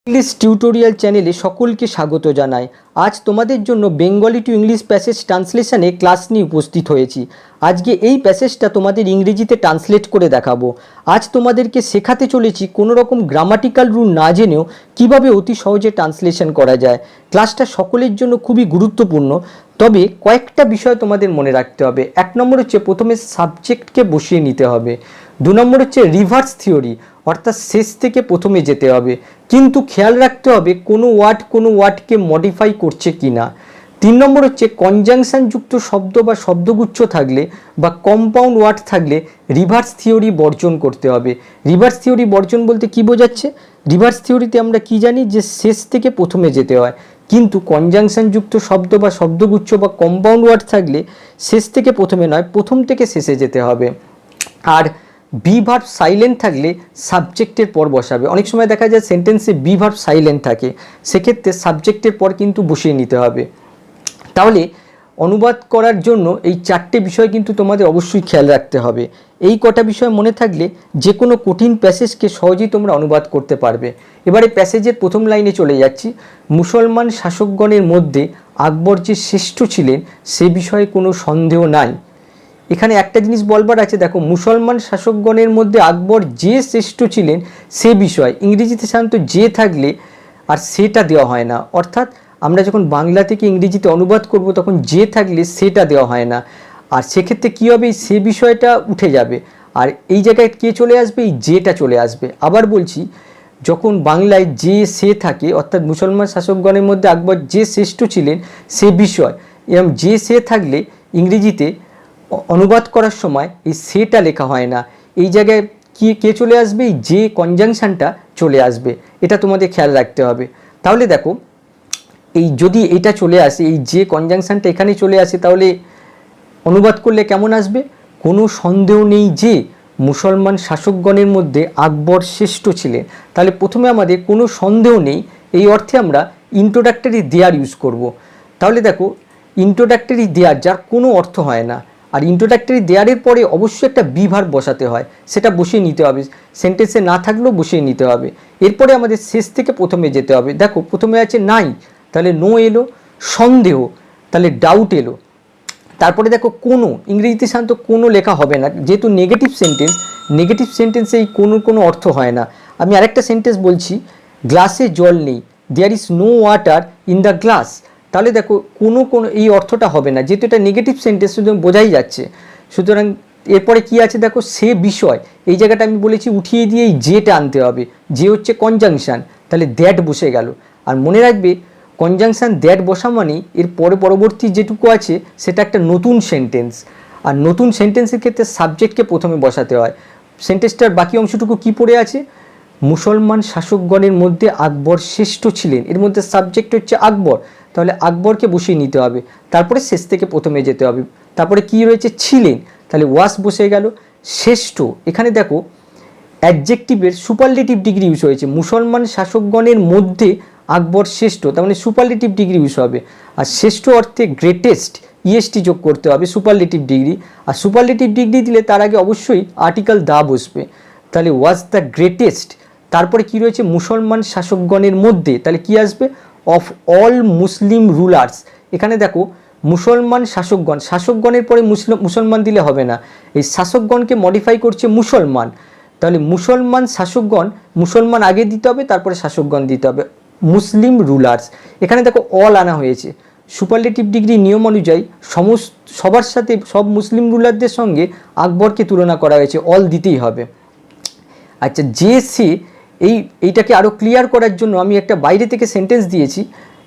English tutorial চ্যানেলে সকলকে স্বাগত জানাই। আজ তোমাদের জন্য বেঙ্গলি টু ইংলিশ প্যাসেজ ট্রান্সলেশনে ক্লাস নিয়ে উপস্থিত হয়েছি। আজকে এই প্যাসেজটা তোমাদের ইংরেজিতে ট্রান্সলেট করে দেখাবো। আজ তোমাদেরকে শেখাতে চলেছি কোনো রকম গ্রামাটিক্যাল রুল না জেনেও কিভাবে অতি সহজে ট্রান্সলেশন করা যায়। ক্লাসটা সকলের জন্য খুবই গুরুত্বপূর্ণ, তবে কয়েকটা বিষয় তোমাদের মনে রাখতে হবে। 1 নম্বর হচ্ছে প্রথমে সাবজেক্টকে বসিয়ে নিতে হবে। 2 নম্বর হচ্ছে রিভার্স থিওরি, অর্থাৎ শেষ থেকে প্রথমে যেতে হবে, কিন্তু খেয়াল রাখতে হবে কোনো ওয়ার্ডকে মডিফাই করছে কি না। 3 নম্বর হচ্ছে কনজাংশন যুক্ত শব্দ বা শব্দগুচ্ছ থাকলে বা কম্পাউন্ড ওয়ার্ড থাকলে রিভার্স থিওরি বর্জন করতে হবে। রিভার্স থিওরি বর্জন বলতে কি বোঝাচ্ছে? রিভার্স থিওরিতে আমরা কি জানি যে শেষ থেকে প্রথমে যেতে হয়, কিন্তু কনজাংশন যুক্ত শব্দ বা শব্দগুচ্ছ বা কম্পাউন্ড ওয়ার্ড থাকলে শেষ থেকে প্রথমে নয়, প্রথম থেকে শেষে যেতে হবে। আর বি ভার্ব সাইলেন্ট থাকলে সাবজেক্টের পর বসাবে। অনেক সময় দেখা যায় সেন্টেন্সে বি ভার্ব সাইলেন্ট থাকে, সেক্ষেত্রে সাবজেক্টের পর কিন্তু বসিয়ে নিতে হবে। তাহলে অনুবাদ করার জন্য এই 4টে বিষয় কিন্তু তোমাদের অবশ্যই খেয়াল রাখতে হবে। এই কটা বিষয় মনে থাকলে যে কোনো কঠিন প্যাসেজকে সহজেই তোমরা অনুবাদ করতে পারবে। এবারে প্যাসেজের প্রথম লাইনে চলে যাচ্ছি। মুসলমান শাসকগণের মধ্যে আকবর যে শ্রেষ্ঠ ছিলেন সে বিষয়ে কোনো সন্দেহ নাই। এখানে একটা জিনিস বলবার আছে, দেখো, মুসলমান শাসকগণের মধ্যে আকবর যে শ্রেষ্ঠ ছিলেন সে বিষয়। ইংরেজিতে সাধারণত যে থাকলে আর সেটা দেওয়া হয় না, অর্থাৎ আমরা যখন বাংলা থেকে ইংরেজিতে অনুবাদ করব তখন যে থাকলে সেটা দেওয়া হয় না, আর সেক্ষেত্রে কী হবে, সে বিষয়টা উঠে যাবে, আর এই জায়গায় কে চলে আসবে, এই যেটা চলে আসবে। আবার বলছি, যখন বাংলায় যে সে থাকে, অর্থাৎ মুসলমান শাসকগণের মধ্যে আকবর যে শ্রেষ্ঠ ছিলেন সে বিষয়, এরকম যে সে থাকলে ইংরেজিতে অনুবাদ করার সময় এই সেটা লেখা হয় না, এই জায়গায় কে চলে আসবে, এই যে কনজাংশনটা চলে আসবে। এটা তোমাদের খেয়াল রাখতে হবে। তাহলে দেখো, এই যদি এটা চলে আসে, এই যে কনজাংশনটা এখানে চলে আসে, তাহলে অনুবাদ করলে কেমন আসবে? কোনো সন্দেহ নেই যে মুসলমান শাসকগণের মধ্যে আকবর শ্রেষ্ঠ ছিলেন। তাহলে প্রথমে আমাদের কোনো সন্দেহ নেই এই অর্থে আমরা ইন্ট্রোডাক্টরি দেয়ার ইউজ করব। তাহলে দেখো, ইন্ট্রোডাক্টরি দেয়ার যার কোনো অর্থ হয় না, আর ইন্ট্রোডাক্টরি দেয়ারের পরে অবশ্যই একটা বি ভার্ব বসাতে হয়, সেটা বসিয়ে নিতে হবে, সেন্টেন্সে না থাকলেও বসিয়ে নিতে হবে। এরপরে আমাদের শেষ থেকে প্রথমে যেতে হবে। দেখো, প্রথমে আছে নাই, তাহলে নো এলো। সন্দেহ, তাহলে ডাউট এলো। তারপরে দেখো কোনো, ইংরেজিতে সাধারণত কোনো লেখা হবে না, যেহেতু নেগেটিভ সেন্টেন্সে এই কোনো অর্থ হয় না। আমি আরেকটা সেন্টেন্স বলছি, গ্লাসে জল নেই, there is no water in the glass. তাহলে দেখো কোনো এই অর্থটা হবে না, যেহেতু এটা নেগেটিভ সেন্টেন্স, সুতরাং বোঝাই যাচ্ছে। সুতরাং এরপরে কি আছে দেখো, সে বিষয়, এই জায়গাটা আমি বলেছি উঠিয়ে দিয়ে এই যেটা আনতে হবে, যে হচ্ছে কনজাংশন, তাহলে দ্যাট বসে গেল। আর মনে রাখবে, কনজাংশন দ্যাট বসা মানে এর পরবর্তী যেটুকু আছে সেটা একটা নতুন সেন্টেন্স, আর নতুন সেন্টেন্সের ক্ষেত্রে সাবজেক্টকে প্রথমে বসাতে হয়। সেন্টেন্সটার বাকি অংশটুকু কি পড়ে আছে, মুসলমান শাসকগণের মধ্যে আকবর শ্রেষ্ঠ ছিলেন, এর মধ্যে সাবজেক্ট হচ্ছে আকবর, তাহলে আকবরকে বসিয়ে নিতে হবে, তারপরে শেষ থেকে প্রথমে যেতে হবে। তারপরে কি রয়েছে, ছিলেন, তাহলে ওয়াস বসে গেল। শ্রেষ্ঠ, এখানে দেখো অ্যাডজেক্টিভের সুপারলেটিভ ডিগ্রি ইউজ হয়েছে, মুসলমান শাসকগণের মধ্যে আকবর শ্রেষ্ঠ, তার মানে সুপারলেটিভ ডিগ্রি ইউজ হবে। আর শ্রেষ্ঠ অর্থে গ্রেটেস্ট ইএসটি যোগ করতে হবে, সুপারলেটিভ ডিগ্রি। আর সুপারলেটিভ ডিগ্রি দিলে তার আগে অবশ্যই আর্টিকেল দা বসবে, তাহলে ওয়াজ দ্য গ্রেটেস্ট। তারপরে কি রয়েছে, মুসলমান শাসকগণের মধ্যে, তাহলে কি আসবে, অফ অল মুসলিম রুলার্স। এখানে দেখো মুসলমান শাসকগণের পরে মুসলমান দিলে হবে না, এই শাসকগণকে মডিফাই করছে মুসলমান, তাহলে মুসলমান শাসকগণ, মুসলমান আগে দিতে হবে, তারপরে শাসকগণ দিতে হবে, মুসলিম রুলার্স। এখানে দেখো অল আনা হয়েছে, সুপারলেটিভ ডিগ্রি নিয়ম অনুযায়ী সবার সাথে, সব মুসলিম রুলারদের সঙ্গে আকবরকে তুলনা করা হয়েছে, অল দিতেই হবে। আচ্ছা, যে সে, এইটাকে আরও ক্লিয়ার করার জন্য আমি একটা বাইরে থেকে সেন্টেন্স দিয়েছি।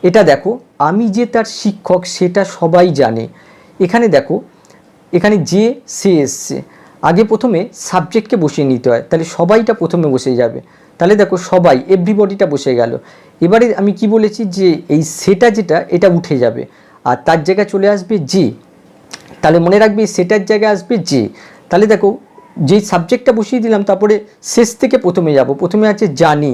এটা দেখো, আমি যে তার শিক্ষক সেটা সবাই জানে। এখানে দেখো, এখানে যে সে এসছে, আগে প্রথমে সাবজেক্টকে বসিয়ে নিতে হয়, তাহলে সবাইটা প্রথমে বসে যাবে। তাহলে দেখো সবাই, এভরিবডিটা বসে গেল। এবারে আমি কি বলেছি, যে এই সেটা যেটা, এটা উঠে যাবে, আর তার জায়গায় চলে আসবে যে। তাহলে মনে রাখবে সেটার জায়গায় আসবে যে। তাহলে দেখো, যেই সাবজেক্টটা বসিয়ে দিলাম, তারপরে শেষ থেকে প্রথমে যাব, প্রথমে আছে জানি,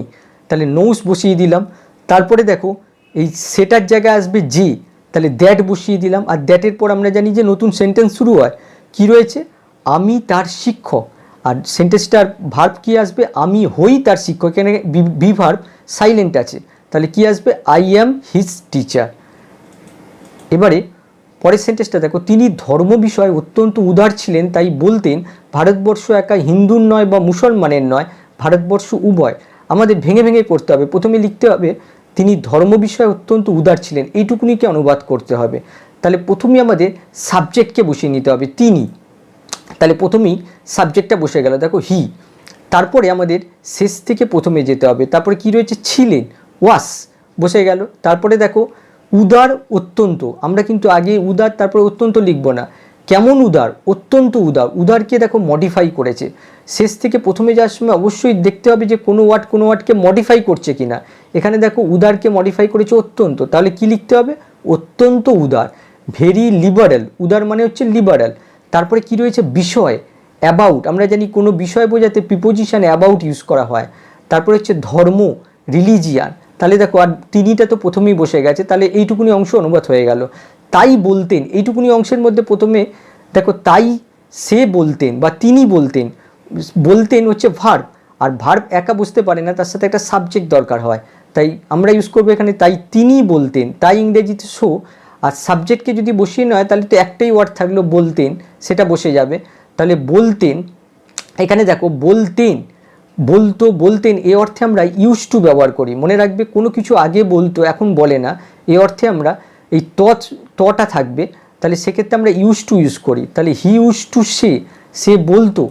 তাহলে নোস বসিয়ে দিলাম। তারপরে দেখো এই সেটার জায়গায় আসবে যে, তাহলে দ্যাট বসিয়ে দিলাম। আর দ্যাটের পর আমরা জানি যে নতুন সেন্টেন্স শুরু হয়, কি রয়েছে, আমি তার শিক্ষক। আর সেন্টেন্সটার ভার্ব কি আসবে, আমি হই তার শিক্ষক। এখানে বি ভার্ব সাইলেন্ট আছে, তাহলে কি আসবে আই অ্যাম হিজ টিচার। এবারে পরের সেন্টেন্সটা দেখো, তিনি ধর্ম বিষয়ে অত্যন্ত উদার ছিলেন, তাই বলতেন ভারতবর্ষ একা হিন্দুর নয় বা মুসলমানের নয়, ভারতবর্ষ উভয়। আমাদের ভেঙে ভেঙে পড়তে হবে, প্রথমে লিখতে হবে তিনি ধর্ম বিষয়ে অত্যন্ত উদার ছিলেন, এইটুকুনিকে অনুবাদ করতে হবে। তাহলে প্রথমেই আমাদের সাবজেক্টকে বসিয়ে নিতে হবে তিনি, তাহলে প্রথমেই সাবজেক্টটা বসে গেল, দেখো হি। তারপরে আমাদের শেষ থেকে প্রথমে যেতে হবে, তারপরে কি রয়েছে ছিলেন, ওয়াস বসে গেল। তারপরে দেখো উদার অত্যন্ত, আমরা কিন্তু আগে উদার তারপরে অত্যন্ত লিখব না, কেমন উদার, অত্যন্ত উদার, উদারকে দেখো মডিফাই করেছে। শেষ থেকে প্রথমে যাওয়ার সময় অবশ্যই দেখতে হবে যে কোনো ওয়ার্ডকে মডিফাই করছে কিনা। এখানে দেখো উদারকে মডিফাই করেছে অত্যন্ত, তাহলে কি লিখতে হবে অত্যন্ত উদার। ভেরি লিবারেল, উদার মানে হচ্ছে লিবারেল। তারপরে কি রয়েছে বিষয়, অ্যাবাউট, আমরা জানি কোনো বিষয় বোঝাতে প্রিপোজিশন অ্যাবাউট ইউজ করা হয়। তারপরে হচ্ছে ধর্ম, রিলিজিয়ান, তাহলে দেখো আর তিনিটা তো প্রথমেই বসে গেছে, তাহলে এইটুকুনি অংশ অনুবাদ হয়ে গেল। তাই বলতেন, এইটুকুনি অংশের মধ্যে প্রথমে দেখো তাই সে বলতেন বা তিনি বলতেন, বলতেন হচ্ছে ভার্ব, আর ভার্ব একা বুঝতে পারে না, তার সাথে একটা সাবজেক্ট দরকার হয়, তাই আমরা ইউজ করবো এখানে তাই তিনি বলতেন, তাই ইংরেজিতে সো। আর সাবজেক্টকে যদি বসিয়ে নেওয়া হয় তাহলে তো একটাই ওয়ার্ড থাকলো বলতেন, সেটা বসে যাবে। তাহলে বলতেন, এখানে দেখো বলতেন, বলতো, বলতেন এই অর্থে আমরা ইউজ টু ব্যবহার করি, মনে রাখবে কোনো কিছু আগে বলতো এখন বলে না, এই অর্থে আমরা এই তটা থাকবে, তাহলে সেক্ষেত্রে আমরা ইউজ টু ইউজ করি। তাহলে হি ইউজ টু সে বলতো,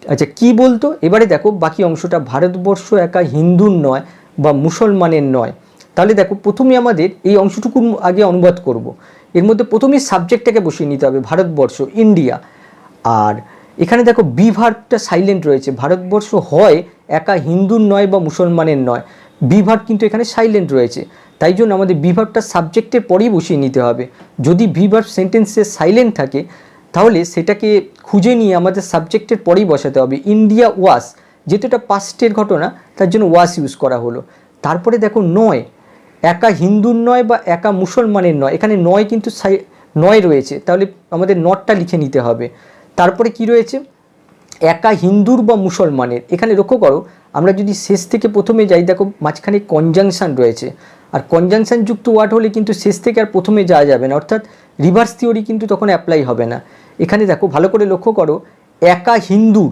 আচ্ছা কি বলতো। এবারে দেখো বাকি অংশটা, ভারতবর্ষ একা হিন্দুর নয় বা মুসলমানের নয়, তাহলে দেখো প্রথমে আমাদের এই অংশটুকু আগে অনুবাদ করব। এর মধ্যে প্রথমেই সাবজেক্টটাকে বসিয়ে নিতে হবে, ভারতবর্ষ, ইন্ডিয়া। আর এখানে দেখো বি ভার্বটা সাইলেন্ট রয়েছে, ভারতবর্ষ হয় একা হিন্দুর নয় বা মুসলমানের নয়, বি ভার্ব কিন্তু এখানে সাইলেন্ট রয়েছে, তাই জন্য আমাদের বি ভার্বটা সাবজেক্টের পরেই বসিয়ে নিতে হবে। যদি বি ভার্ব সেন্টেন্সে সাইলেন্ট থাকে তাহলে সেটাকে খুঁজে নিয়ে আমাদের সাবজেক্টের পরেই বসাতে হবে। ইন্ডিয়া ওয়াস, যেহেতু এটা পাস্টের ঘটনা তার জন্য ওয়াস ইউজ করা হলো। তারপরে দেখো নয়, একা হিন্দুর নয় বা একা মুসলমানের নয়, এখানে নয় কিন্তু নয় রয়েছে, তাহলে আমাদের নটটা লিখে নিতে হবে। তারপরে কি রয়েছে একা হিন্দুর বা মুসলমানের, এখানে লক্ষ্য করো আমরা যদি শেষ থেকে প্রথমে যাই দেখো মাঝখানে কনজাংশন রয়েছে, আর কনজাংশন যুক্ত ওয়ার্ড হলে কিন্তু শেষ থেকে আর প্রথমে যাওয়া যাবে না, অর্থাৎ রিভার্স থিওরি কিন্তু তখন অ্যাপ্লাই হবে না। এখানে দেখো ভালো করে লক্ষ্য করো, একা হিন্দু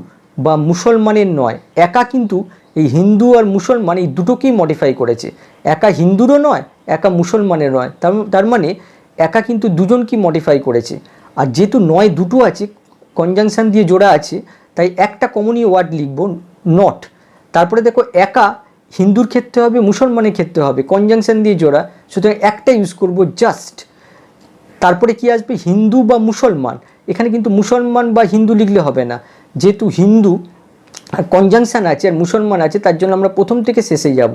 বা মুসলমানের নয়, একা কিন্তু এই হিন্দু আর মুসলমান এই দুটোকেই মডিফাই করেছে, একা হিন্দুরও নয় একা মুসলমানের নয়, তার মানে একা কিন্তু দুজনকেই মডিফাই করেছে। আর যেহেতু নয় দুটো আছে, কনজাংশন দিয়ে জোড়া আছে, তাই একটা কমনই ওয়ার্ড লিখব নট। তারপরে দেখো একা হিন্দুর ক্ষেত্রে হবে, মুসলমানের ক্ষেত্রে হবে, কনজাংশন দিয়ে জোড়া, সুতরাং একটা ইউজ করব জাস্ট। তারপরে কি আসবে হিন্দু বা মুসলমান, এখানে কিন্তু মুসলমান বা হিন্দু লিখলে হবে না, যেহেতু হিন্দু আর কনজাংশন আছে আর মুসলমান আছে, তার জন্য আমরা প্রথম থেকে শেষে যাব।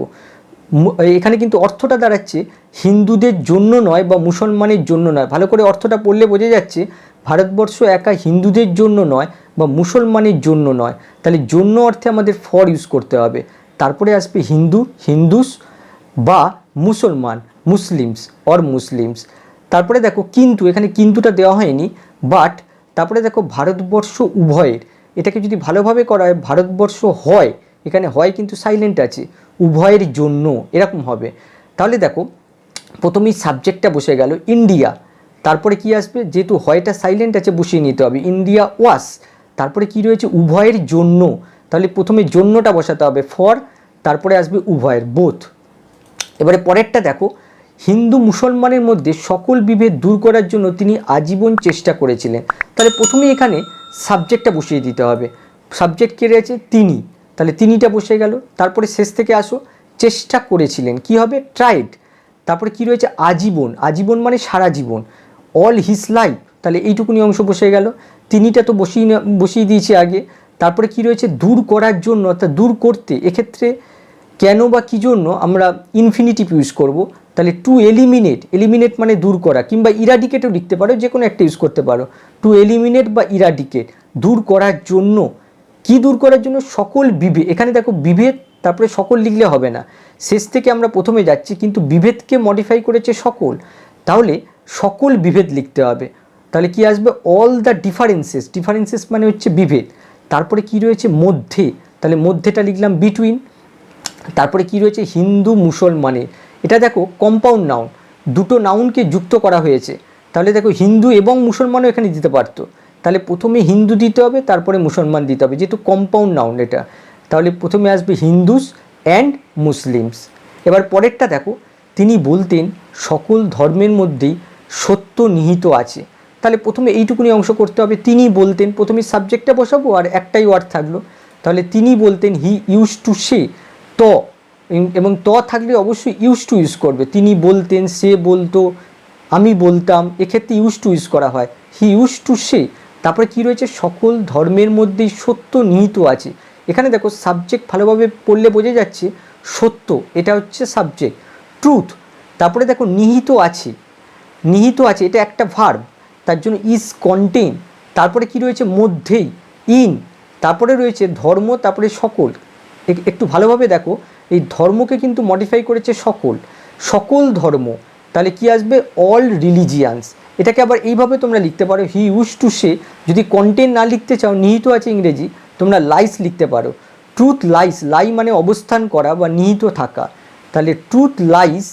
এখানে কিন্তু অর্থটা দাঁড়াচ্ছে হিন্দুদের জন্য নয় বা মুসলমানের জন্য নয়, ভালো করে অর্থটা পড়লে বোঝা যাচ্ছে ভারতবর্ষ একা হিন্দুদের জন্য নয় বা মুসলমানের জন্য নয়, তাহলে জন্য অর্থে আমাদের ফর ইউজ করতে হবে। তারপরে আসবে হিন্দু, হিন্দুস, বা মুসলমান, মুসলিমস অর মুসলিমস। তারপরে দেখো কিন্তু, এখানে কিন্তুটা দেওয়া হয়নি, বাট তারপরে দেখো ভারতবর্ষ উভয়ের, এটাকে যদি ভালোভাবে করা হয় ভারতবর্ষ হয়, এখানে হয় কিন্তু সাইলেন্ট আছে, উভয়ের জন্য এরকম হবে। তাহলে দেখো প্রথমেই সাবজেক্টটা বসে গেল ইন্ডিয়া, তারপরে কি আসবে যেহেতু হয়টা সাইলেন্ট আছে বসিয়ে নিতে হবে ইন্ডিয়া ওয়াস, তারপরে কি রয়েছে উভয়ের জন্য, তাহলে প্রথমে জন্যটা বসাতে হবে ফর, তারপরে আসবে উভয়ের বোথ। এবারে পরেরটা দেখো, হিন্দু মুসলমানের মধ্যে সকল বিভেদ দূর করার জন্য তিনি আজীবন চেষ্টা করেছিলেন, তাহলে প্রথমেই এখানে সাবজেক্টটা বসিয়ে দিতে হবে, সাবজেক্ট কে রয়েছে তিনি, তাহলে তিনিটা বসে গেল। তারপরে শেষ থেকে আসো চেষ্টা করেছিলেন, কি হবে ট্রাইড। তারপরে কি রয়েছে আজীবন, আজীবন মানে সারা জীবন, অল হিজ লাইফ, তাহলে এইটুকুনি অংশ বসে গেল, তিনিটা তো বসিয়ে দিয়েছি আগে। তারপরে কি রয়েছে দূর করার জন্য, অর্থাৎ দূর করতে, এক্ষেত্রে কেন বা কী জন্য আমরা ইনফিনিটিভ ইউজ করব, তাহলে টু এলিমিনেট, এলিমিনেট মানে দূর করা, কিংবা ইরাডিকেটও লিখতে পারো, যে কোনো একটা ইউজ করতে পারো, টু এলিমিনেট বা ইরাডিকেট, দূর করার জন্য। কি দূর করার জন্য সকল বিভেদ, এখানে দেখো বিভেদ তারপরে সকল লিখলে হবে না, শেষ থেকে আমরা প্রথমে যাচ্ছি কিন্তু বিভেদকে মডিফাই করেছে সকল, তাহলে সকল বিভেদ লিখতে হবে। তাহলে কি আসবে অল দ্য ডিফারেন্সেস, ডিফারেন্সেস মানে হচ্ছে বিভেদ। তারপরে কি রয়েছে মধ্যে, তাহলে মধ্যেটা লিখলাম বিটুইন। তারপরে কি রয়েছে হিন্দু মুসলমানে, এটা দেখো কম্পাউন্ড নাউন, দুটো নাউনকে যুক্ত করা হয়েছে। তাহলে দেখো হিন্দু এবং মুসলমানও এখানে দিতে পারতো, তাহলে প্রথমে হিন্দু দিতে হবে তারপরে মুসলমান দিতে হবে, যেহেতু কম্পাউন্ড নাউন এটা, তাহলে প্রথমে আসবে হিন্দুস অ্যান্ড মুসলিমস। এবার পরেরটা দেখো, তিনি বলতেন সকল ধর্মের মধ্যেই সত্য নিহিত আছে। তাহলে প্রথমে এইটুকুনি অংশ করতে হবে, তিনি বলতেন, প্রথমে সাবজেক্টটা বসাবো আর একটাই ওয়ার্ড থাকলো, তাহলে তিনি বলতেন, হি ইউজ টু সে, ত এবং ত থাকলে অবশ্যই ইউজ টু ইউজ করবে। তিনি বলতেন, সে বলতো, আমি বলতাম, এক্ষেত্রে ইউজ টু ইউজ করা হয়, হি ইউজ টু সে। তারপরে কি রয়েছে সকল ধর্মের মধ্যেই সত্য নিহিত আছে। এখানে দেখো সাবজেক্ট ভালোভাবে পড়লে বোঝা যাচ্ছে সত্য, এটা হচ্ছে সাবজেক্ট, ট্রুথ। তারপরে দেখো নিহিত আছে, নিহিত আছে এটা একটা ভার্ব, তার জন্য ইজ কন্টেন। তারপরে কি রয়েছে মধ্যেই, ইন। তারপরে রয়েছে ধর্ম, তারপরে সকল। একটু ভালোভাবে দেখো, এই ধর্মকে কিন্তু মডিফাই করেছে সকল, সকল ধর্ম। তাহলে কি আসবে অল রিলিজিয়ান্স। এটাকে আবার এইভাবে তোমরা লিখতে পারো, হি ইউজ টু সে, যদি কন্টেন্ট না লিখতে চাও, নিহিত আছে ইংরেজি, তোমরা লাইস লিখতে পারো। ট্রুথ লাইস, লাই মানে অবস্থান করা বা নিহিত থাকা, তাহলে truth lies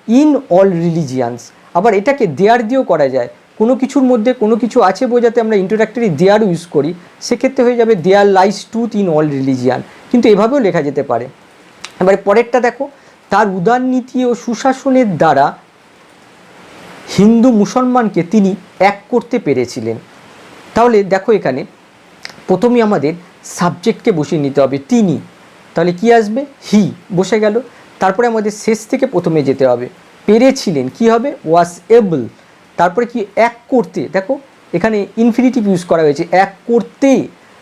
in all religions. আবার এটাকে দেয়ার দিয়েও করা যায়, কোনো কিছুর মধ্যে কোনো কিছু আছে বোঝাতে আমরা ইন্ট্রোডাক্টরি দেয়ার ইউজ করি, সেক্ষেত্রে হয়ে যাবে there lies truth in all religion, কিন্তু এভাবেও লেখা যেতে পারে। এবারে পরেরটা দেখো, তার উদারনীতি ও সুশাসনের দ্বারা হিন্দু মুসলমানকে তিনি এক করতে পেরেছিলেন। তাহলে দেখো এখানে প্রথমে আমাদের সাবজেক্টকে বসিয়ে নিতে হবে, তিনি, তাহলে কি আসবে হি, বসে গেল। তারপরে আমাদের শেষ থেকে প্রথমে যেতে হবে, পেরেছিলেন কি হবে ওয়াজ এবল। তারপরে কি এক করতে, দেখো এখানে ইনফিনিটিভ ইউজ করা হয়েছে, এক করতে,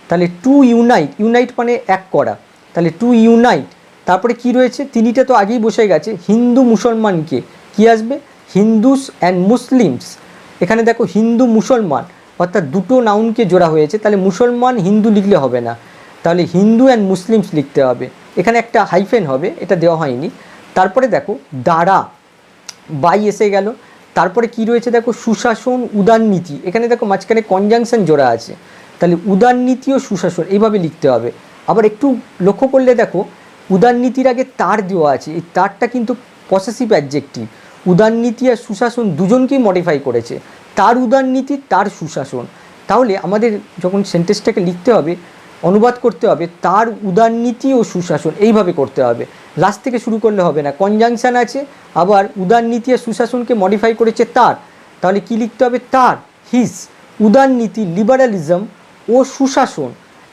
তাহলে টু ইউনাইট, ইউনাইট মানে এক করা, তাহলে টু ইউনাইট। তারপরে কি রয়েছে, তিনিটা তো আগেই বসে গেছে, হিন্দু মুসলমানকে, কি আসবে হিন্দুস অ্যান্ড মুসলিমস। এখানে দেখো হিন্দু মুসলমান অর্থাৎ দুটো নাউনকে জোড়া হয়েছে, তাহলে মুসলমান হিন্দু লিখলে হবে না, তাহলে হিন্দু অ্যান্ড মুসলিমস লিখতে হবে। এখানে একটা হাইফেন হবে, এটা দেওয়া হয়নি। তারপরে দেখো দ্বারা, বাই এসে গেল। তারপরে কি রয়েছে দেখো সুশাসন উদারনীতি, এখানে দেখো মাঝখানে কনজাংশন জোড়া আছে, তাহলে উদারনীতি ও সুশাসন এইভাবে লিখতে হবে। আবার একটু লক্ষ্য করলে দেখো উদারনীতির আগে তার দেওয়া আছে, এই তারটা কিন্তু পসেসিভ অ্যাডজেক্টিভ, উদারনীতি আর সুশাসন দুজনকেই মডিফাই করেছে, তার উদারনীতি তার সুশাসন। তাহলে আমাদের যখন সেন্টেন্সটাকে লিখতে হবে, অনুবাদ করতে হবে, তার উদারনীতি ও সুশাসন এইভাবে করতে হবে, লাস্ট থেকে শুরু করলে হবে না, কনজাংশন আছে, আবার উদারনীতি আর সুশাসনকে মডিফাই করেছে তার, তাহলে কি লিখতে হবে তার, হিস, উদারনীতি লিবারালিজম ও সুশাসন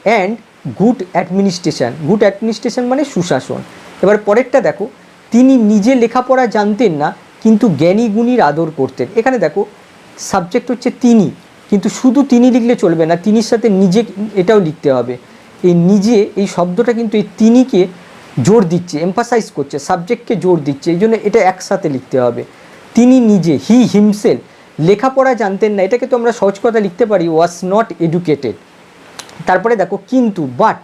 and good administration, good administration মানে সুশাসন। এবার পরেরটা দেখো, তিনি নিজে লেখাপড়া জানতেন না কিন্তু জ্ঞানী গুণীর আদর করতেন। এখানে দেখো সাবজেক্ট হচ্ছে তিনি, কিন্তু শুধু তিনি লিখলে চলবে না, তিনির সাথে নিজে এটাও লিখতে হবে। এই নিজে এই শব্দটা কিন্তু এই তিনিকে জোর দিচ্ছে, এমফাসাইজ করছে, সাবজেক্টকে জোর দিচ্ছে, এই জন্য এটা একসাথে লিখতে হবে। তিনি নিজে, হি হিমসেলফ, লেখাপড়া জানতেন না, এটাকে তো আমরা সহজ কথা লিখতে পারি ওয়াজ নট এডুকেটেড। তারপরে দেখো কিন্তু, বাট,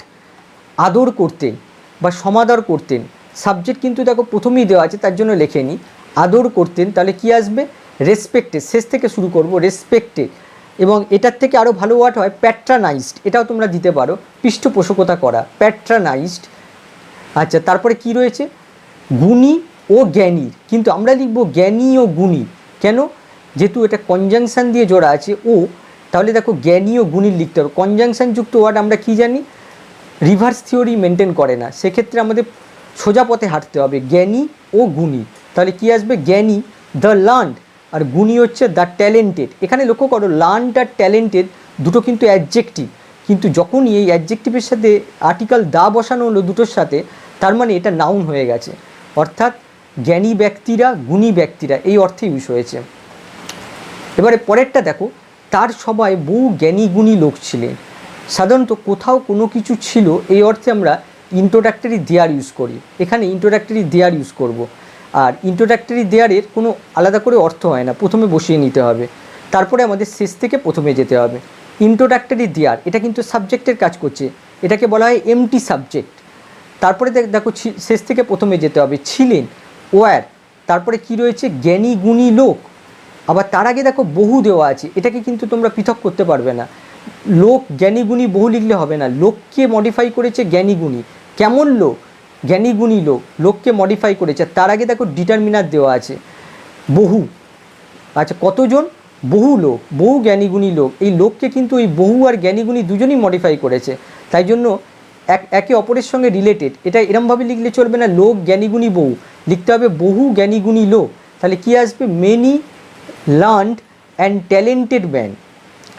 আদর করতেন বা সমাদর করতেন, সাবজেক্ট কিন্তু দেখো প্রথমেই দেওয়া আছে, তার জন্য লেখে নি, আদর করতেন, তাহলে কি আসবে রেসপেক্টেড, শেষ থেকে শুরু করব, রেসপেক্টেড। এবং এটার থেকে আরও ভালো ওয়ার্ড হয় প্যাট্রানাইজড, এটাও তোমরা দিতে পারো, পৃষ্ঠপোষকতা করা, প্যাট্রানাইজড। আচ্ছা, তারপরে কি রয়েছে গুণী ও জ্ঞানীর, কিন্তু আমরা লিখব জ্ঞানী ও গুণী, কেন, যেহেতু এটা কনজাংশন দিয়ে জোড়া আছে ও, তাহলে দেখো জ্ঞানী ও গুণীর লিখতে হবে। কনজাংশন যুক্ত ওয়ার্ড আমরা কি জানি রিভার্স থিওরি মেনটেন করে না, সেক্ষেত্রে আমাদের সোজা পথে হাঁটতে হবে, জ্ঞানী ও গুণী। তাহলে কি আসবে জ্ঞানী দ্য লার্নড, আর গুণী হচ্ছে দ্য ট্যালেন্টেড। এখানে লক্ষ্য করো লার্নড আর ট্যালেন্টেড দুটো কিন্তু অ্যাডজেক্টিভ, কিন্তু যখনই এই অ্যাডজেক্টিভের সাথে আর্টিকেল দা বসানো হলো দুটোর সাথে, তার মানে এটা নাউন হয়ে গেছে, অর্থাৎ জ্ঞানী ব্যক্তিরা গুণী ব্যক্তিরা এই অর্থে ইউজ হয়েছে। এবারে পরেরটা দেখো, তার সবাই বহু জ্ঞানী গুণী লোক ছিলেন। সাধারণত কোথাও কোনো কিছু ছিল এই অর্থে আমরা ইন্ট্রোডাক্টরি দেয়ার ইউজ করি, এখানে ইন্ট্রোডাক্টরি দেয়ার ইউজ করব। আর ইন্ট্রোডাক্টরি দেয়ারের কোনো আলাদা করে অর্থ হয় না, প্রথমে বসিয়ে নিতে হবে, তারপরে আমাদের শেষ থেকে প্রথমে যেতে হবে। ইন্ট্রোডাক্টরি দেয়ার এটা কিন্তু সাবজেক্টের কাজ করছে, এটাকে বলা হয় এমটি সাবজেক্ট। তারপরে দেখো শেষ থেকে প্রথমে যেতে হবে, ছিলেন, ওয়ার, তারপরে কি রয়েছে জ্ঞানী গুণী লোক। আবার তার আগে দেখো বহু দেওয়া আছে, এটাকে কিন্তু তোমরা পৃথক করতে পারবে না, লোক জ্ঞানী গুণী বহু লিখলে হবে না, লোককে মডিফাই করেছে জ্ঞানী গুণী। কেমন লোক, জ্ঞানী গুণী লোক, লোককে মডিফাই করেছে। তার আগে দেখো ডিটারমিনার দেওয়া আছে, বহু। আচ্ছা, কতজন? বহু লোক, বহু জ্ঞানীগুণী লোক। এই লোককে কিন্তু এই বহু আর জ্ঞানীগুণী দুজনই মডিফাই করেছে, তাই জন্য একে অপরের সঙ্গে রিলেটেড। এটা এরমভাবে লিখলে চলবে না লোক জ্ঞানীগুণী বহু, লিখতে হবে বহু জ্ঞানীগুণী লোক। তাহলে কি আসবে? Many learned and talented man.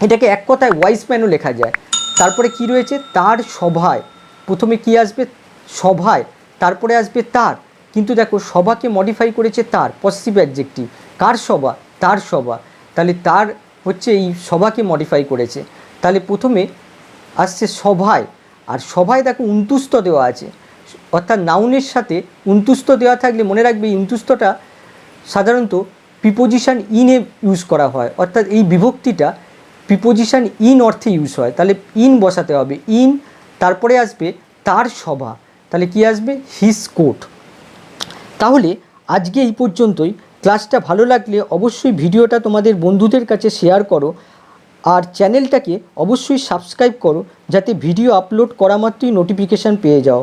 এটাকে এক কথায় ওয়াইজ ম্যানও লেখা যায়। তারপরে কি রয়েছে? তার সভায়। প্রথমে কি আসবে? সভায়, তারপরে আসবে তার। কিন্তু দেখো সভাকে মডিফাই করেছে তার, পসেসিভ অ্যাডজেক্টিভ। কার সভা? তার সভা। তাহলে তার হচ্ছে এই সভাকে মডিফাই করেছে। তাহলে প্রথমে আসছে সভায়, আর সভায় দেখো উন্তুস্ত দেওয়া আছে, অর্থাৎ নাউনের সাথে উন্তুস্ত দেওয়া থাকলে মনে রাখবে উন্তুস্তটা সাধারণত প্রিপোজিশন ইনে ইউজ করা হয়, অর্থাৎ এই বিভক্তিটা প্রিপোজিশন ইন অর্থে ইউজ হয়। তাহলে ইন বসাতে হবে, ইন, তারপরে আসবে তার সভা। তাহলে কি আসবে? His court. তাহলে আজকে এই পর্যন্তই। ক্লাসটা ভালো লাগলে অবশ্যই ভিডিওটা তোমাদের বন্ধুদের কাছে শেয়ার করো, আর চ্যানেলটাকে অবশ্যই সাবস্ক্রাইব করো, যাতে ভিডিও আপলোড করা মাত্রই নোটিফিকেশান পেয়ে যাও।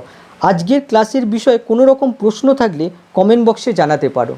আজকের ক্লাসের বিষয়ে কোনো রকম প্রশ্ন থাকলে কমেন্ট বক্সে জানাতে পারো।